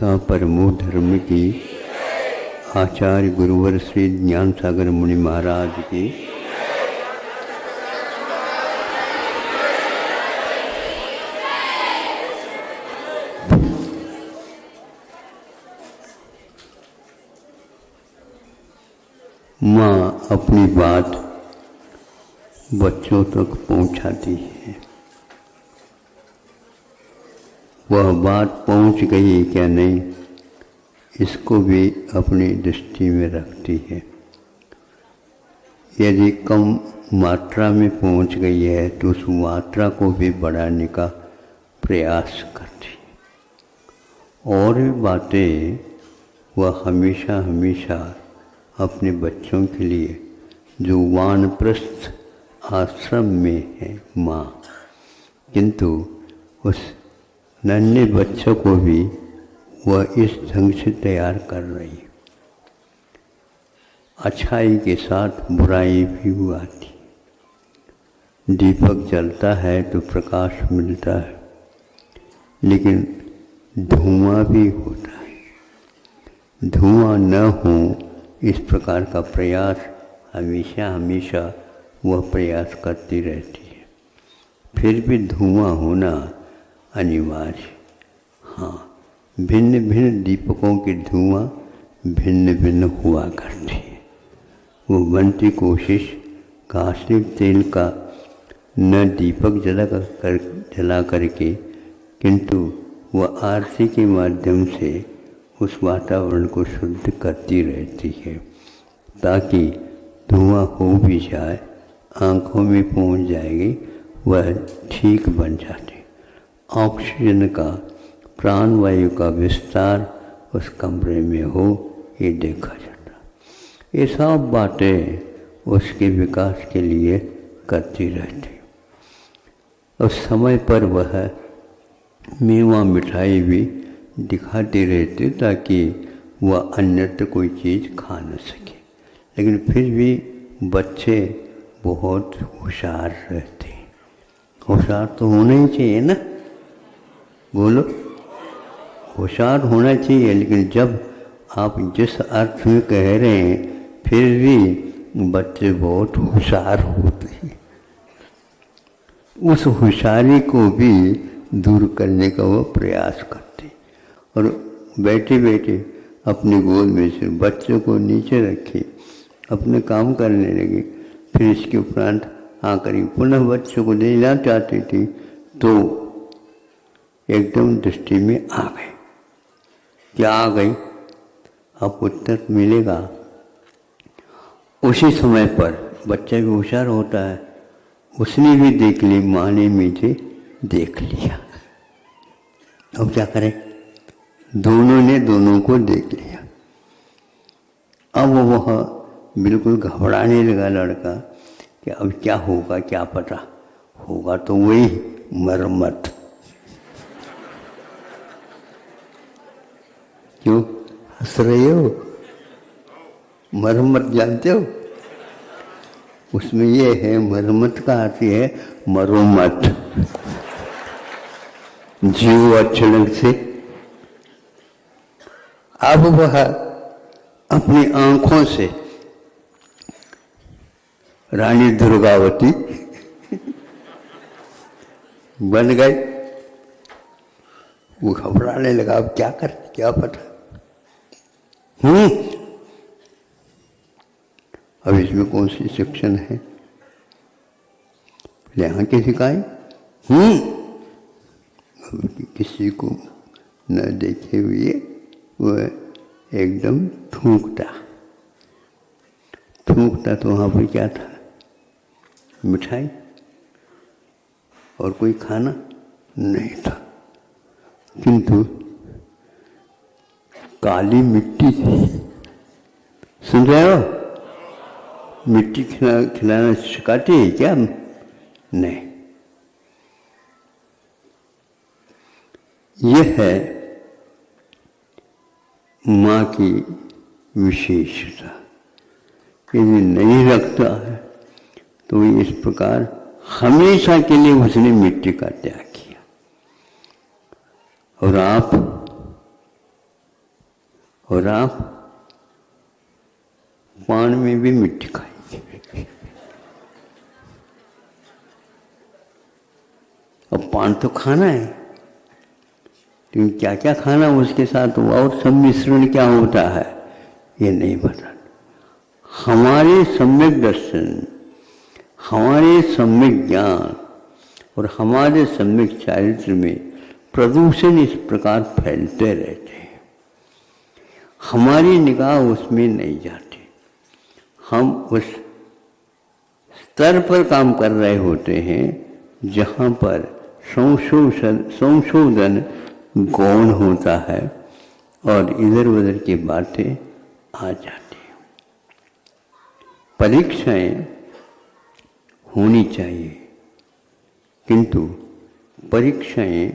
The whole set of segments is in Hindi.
अहिंसा परमो धर्म की, आचार्य गुरुवर श्री ज्ञान सागर मुनि महाराज की। माँ अपनी बात बच्चों तक पहुँचाती है। वह बात पहुँच गई क्या नहीं, इसको भी अपनी दृष्टि में रखती है। यदि कम मात्रा में पहुँच गई है तो उस मात्रा को भी बढ़ाने का प्रयास करती है। और भी बातें वह हमेशा हमेशा अपने बच्चों के लिए, जो वानप्रस्थ आश्रम में है माँ, किंतु उस नन्हे बच्चों को भी वह इस ढंग से तैयार कर रही है। अच्छाई के साथ बुराई भी आती। दीपक जलता है तो प्रकाश मिलता है, लेकिन धुआं भी होता है। धुआं न हो इस प्रकार का प्रयास हमेशा हमेशा वह प्रयास करती रहती है। फिर भी धुआं होना अनिवार्य। हाँ, भिन्न भिन्न दीपकों की धुआं भिन्न भिन्न हुआ करती है। वो बनती कोशिश कास्टिक तेल का न दीपक जला करके, किंतु वह आरती के माध्यम से उस वातावरण को शुद्ध करती रहती है, ताकि धुआं हो भी जाए, आँखों में पहुँच जाएगी, वह ठीक बन जाती। ऑक्सीजन का, प्राणवायु का विस्तार उस कमरे में हो, ये देखा जाता। ये सब बातें उसके विकास के लिए करती रहती। उस समय पर वह मेवा मिठाई भी दिखाती रहती, ताकि वह अन्यत्र कोई चीज़ खा न सके। लेकिन फिर भी बच्चे बहुत होशियार रहते हैं। होशियार तो होना ही चाहिए ना, बोलो, होशियार होना चाहिए। लेकिन जब आप जिस अर्थ में कह रहे हैं, फिर भी बच्चे बहुत होशियार होते हैं। उस होशियारी को भी दूर करने का वो प्रयास करते, और बैठे बैठे अपनी गोद में से बच्चों को नीचे रखे अपने काम करने लगे। फिर इसके उपरांत आकर पुनः बच्चों को देना चाहती थी, तो एकदम दृष्टि में आ गए। क्या आ गई? अब उत्तर मिलेगा। उसी समय पर बच्चा भी होशियार होता है, उसने भी देख ली, माँ ने मुझे देख लिया। अब क्या करें? दोनों ने दोनों को देख लिया। अब वह बिल्कुल घबराने लगा लड़का कि अब क्या होगा, क्या पता होगा तो वही मरम्मत। क्यों हंस रहे हो? मरम्मत जानते हो? उसमें ये है, मरम्मत का अर्थ है मरोमत, जीव अचानक से। अब वह अपनी आंखों से रानी दुर्गावती बन गए। वो घबराने लगा, अब क्या कर, क्या पता। अब इसमें कौन सी सेक्शन है? पहले आंखें सिखाए, किसी को न देखे हुए वह एकदम थूकता तो वहाँ पर क्या था? मिठाई और कोई खाना नहीं था, किंतु काली मिट्टी थी। सुन रहे हो? मिट्टी खिलाना सिखाती है क्या? नहीं। यह है माँ की विशेषता। यदि नहीं रखता है तो इस प्रकार हमेशा के लिए उसने मिट्टी का त्याग किया। और आप और आप पान में भी मिट्टी खाएंगे। अब पान तो खाना है, लेकिन क्या क्या खाना उसके साथ और सम्मिश्रण क्या होता है ये नहीं पता। हमारे सम्यक दर्शन, हमारे सम्यक ज्ञान और हमारे सम्यक चारित्र में प्रदूषण इस प्रकार फैलते रहते हैं, हमारी निगाह उसमें नहीं जाती। हम उस स्तर पर काम कर रहे होते हैं जहाँ पर संशोधन गौण होता है और इधर उधर की बातें आ जाती हैं। परीक्षाएं होनी चाहिए, किंतु परीक्षाएं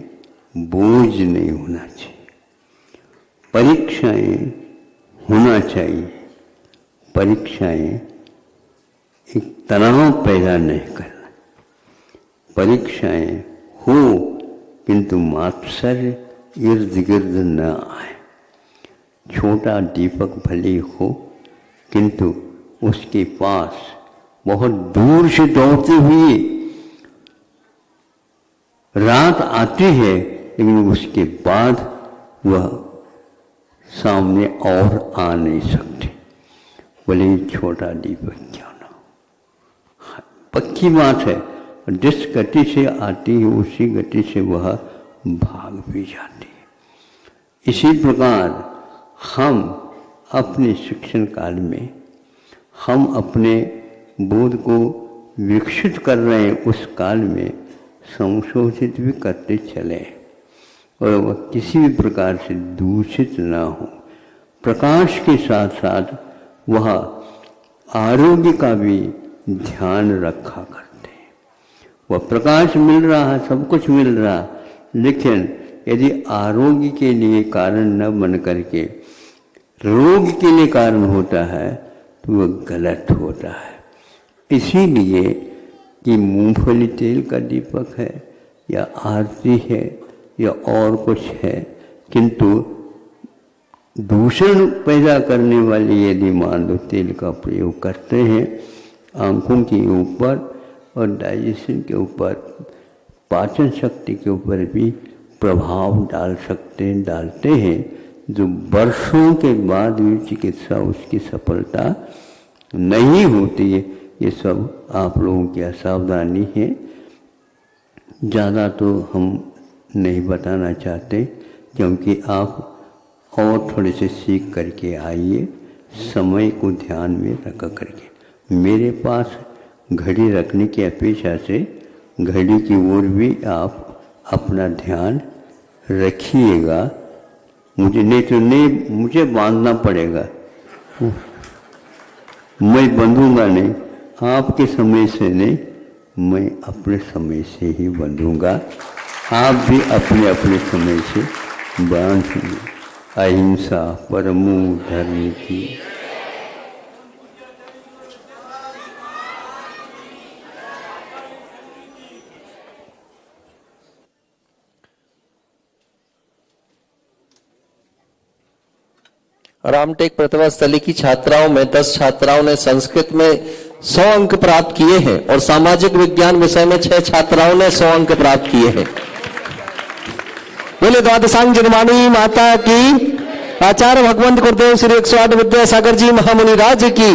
बोझ नहीं होना चाहिए। परीक्षाएं होना चाहिए, परीक्षाएं एक तनाव पैदा नहीं करना। परीक्षाएं हो किंतु मात्सर्य इर्द गिर्द न आए। छोटा दीपक भले हो किंतु उसके पास बहुत दूर से दौड़ते हुए रात आती है, लेकिन उसके बाद वह सामने और आ नहीं सकती, बोले छोटा दीपक क्यों ना। पक्की बात है, जिस गति से आती है उसी गति से वह भाग भी जाती है। इसी प्रकार हम अपने शिक्षण काल में हम अपने बोध को विकसित कर रहे हैं, उस काल में संशोधित भी करते चले और वह किसी भी प्रकार से दूषित ना हो। प्रकाश के साथ साथ वह आरोग्य का भी ध्यान रखा करते हैं। वह प्रकाश मिल रहा है, सब कुछ मिल रहा, लेकिन यदि आरोग्य के लिए कारण न बन करके रोग के लिए कारण होता है तो वह गलत होता है। इसीलिए कि मूंगफली तेल का दीपक है या आरती है या और कुछ है, किंतु दूषण पैदा करने वाले यदि मान लो तेल का प्रयोग करते हैं, आँखों के ऊपर और डाइजेशन के ऊपर, पाचन शक्ति के ऊपर भी प्रभाव डालते हैं, जो वर्षों के बाद भी चिकित्सा उसकी सफलता नहीं होती है। ये सब आप लोगों की असावधानी है। ज़्यादा तो हम नहीं बताना चाहते, क्योंकि आप और थोड़े से सीख करके आइए, समय को ध्यान में रख करके। मेरे पास घड़ी रखने की अपेक्षा से घड़ी की ओर भी आप अपना ध्यान रखिएगा। मुझे बांधना पड़ेगा, मैं बंधूंगा नहीं, आपके समय से नहीं, मैं अपने समय से ही बंधूंगा। आप भी अपने अपने समय से बांधिए। अहिंसा परमो धर्म की। रामटेक प्रतिभा स्थली की छात्राओं में 10 छात्राओं ने संस्कृत में 100 अंक प्राप्त किए हैं और सामाजिक विज्ञान विषय में 6 छात्राओं ने 100 अंक प्राप्त किए हैं। बोले द्वादशांग जन्मानी माता की, आचार्य भगवंत गुरुदेव श्री 108 विद्यासागर जी महामुनि राज की।